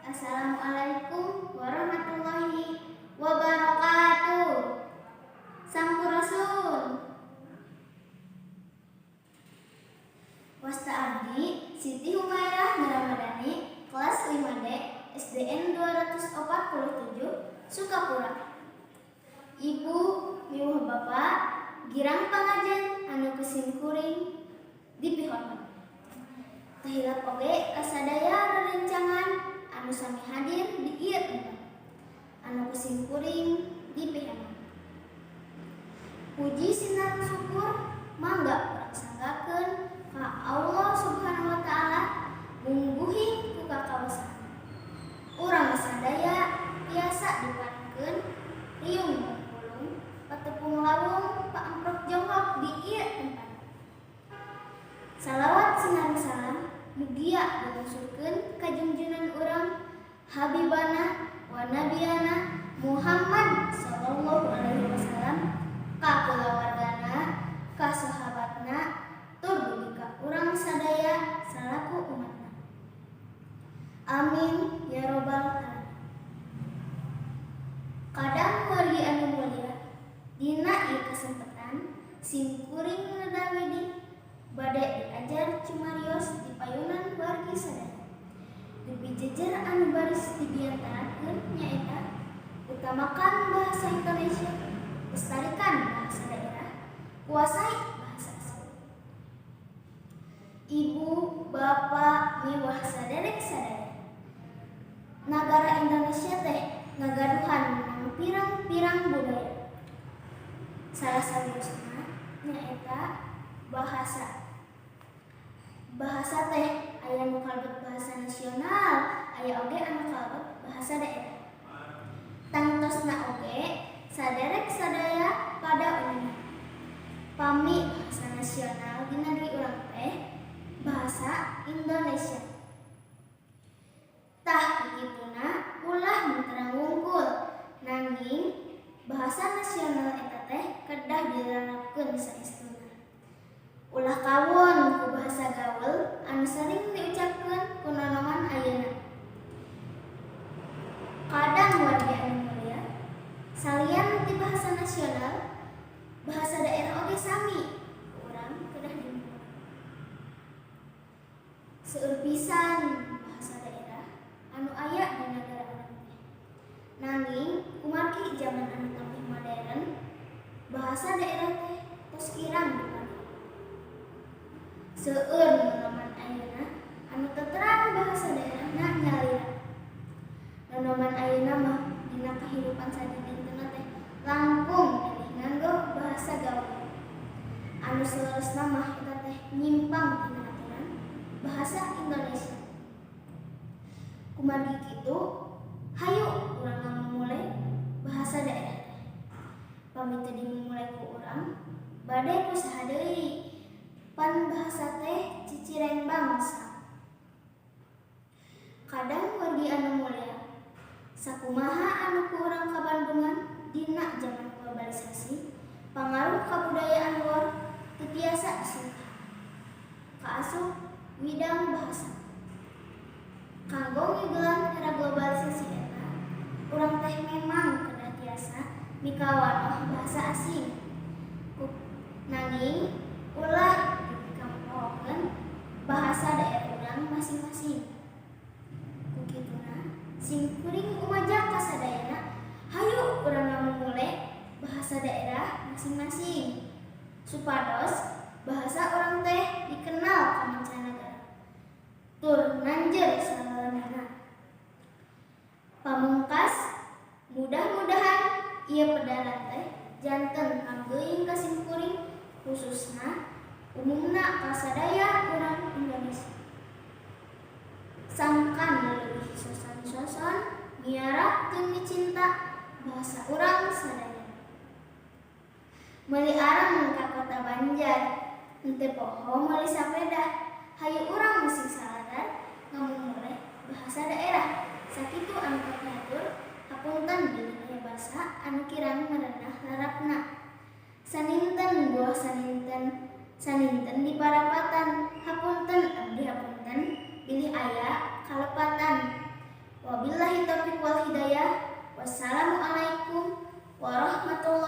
Assalamualaikum warahmatullahi wabarakatuh. Sampurasun. Wasta abdi Siti Humairah Ramadhani, kelas 5D, SDN 247, Sukapura. Ibu miwah bapak girang pangajen anu kesimkuring dipihormat. Tahilap oge kasadaya rerencangan anu sami hadir di ieu tempat anu kesimkuring dipihormat. Puji sinar syukur mangga urang sanggakeun ka Allah Subhanahu wa taala mungguhi ku kakawasan. Urang sadaya biasa dipankeun riung mangkulung patepung lawung paamprok jongkok di ieu tempat. Salawat sinar salam mugia dimaksudkeun ka junjungan urang Habibana wa Nabiyana Muhammad sallallahu alaihi wasallam, ka kulawargana, ka sahabatna, tur dugi ka urang sadaya salaku umatna. Amin ya robbal alamin. Kadang wargi anu mulia, dina ieu kesempatan simkuring ngedawidi bade diajar cumarios di payunan wargi sadaya. Dupi jejer anu baris dibiantarakeun nyaeta utamakan bahasa Indonesia, lestarikan bahasa daerah, kuasai bahasa asing. Ibu, bapak, miwah saderek sadaya, nagara Indonesia teh ngagaduhan nang pirang-pirang budaya. Salah sawiusna nyaeta bahasa. Bahasa teh aya nu kalebet bahasa nasional, aya oge anu kalebet bahasa daerah. Tangtosna oge saderek sadaya pada umumna. Pami bahasa nasional di negeri urang teh bahasa Indonesia. Tah kituna ulah menterang wungkul, nanging bahasa nasional eta teh kedah dirarapkeun saestuna. Ulah kawon ku bahasa gaul anu sering diucapkeun ku nonoman ayeuna. Kadang wargi anu mulia, salian di bahasa nasional, bahasa daerah oge sami urang kedah dimulai. Seueur pisan bahasa daerah anu aya di nagara urang teh. Nanging kumargi zaman anu tambah modern, bahasa daerah teh tos kirang dipakai. Seueur nonoman ayeuna anu teterang bahasa daerahna nyalira. Nonoman ayeuna mah dina kahirupan sadinten teh langkung milih nganggo bahasa gaul. Anu seueusna mah eta teh nyimpang tina aturan bahasa Indonesia. Kumargi kitu, hayu urang ngamumule bahasa daerah teh. Pami teu dimulai ku urang, bade kusaha deui pan bahasa teh cicireng bangsa. Kadang wargi anu mulia, sakumaha anu ku urang kabandungan dina zaman globalisasi, pangaruh kabudayaan luar teu tiasa disangka. Kaasup widang bahasa. Kanggo ngigelan era globalisasi eta, urang teh memang kedah tiasa mikawanoh bahasa asing. Nanging ulah dikampaukeun bahasa daerah urang masing-masing. Kukituna simkuring umaja kasadayana hayu urang ngamumule bahasa daerah masing-masing supados bahasa urang teh dikenal ka mancanagara tur nanjeur salalemahna. Pamungkas, mudah-mudahan ieu pedalan teh janten anggeuing ka simkuring khususna umumna kasadaya urang Indonesia. Sangkan leuwih soson-soson miara jeung micinta bahasa urang sadaya. Meuli areng ka kota Banjar, henteu poho meuli sapeda, hayu urang musik salagar ngamumule bahasa daerah. Sakitu anu kapiatur, hapunten bilih aya basa anu kirang marenah larapna. Saninten buah saninten di parapatan, hapunten abdi hapunten bilih aya kalepatan. Wabillahi taufiq wal hidayah. Wassalamualaikum warahmatullahi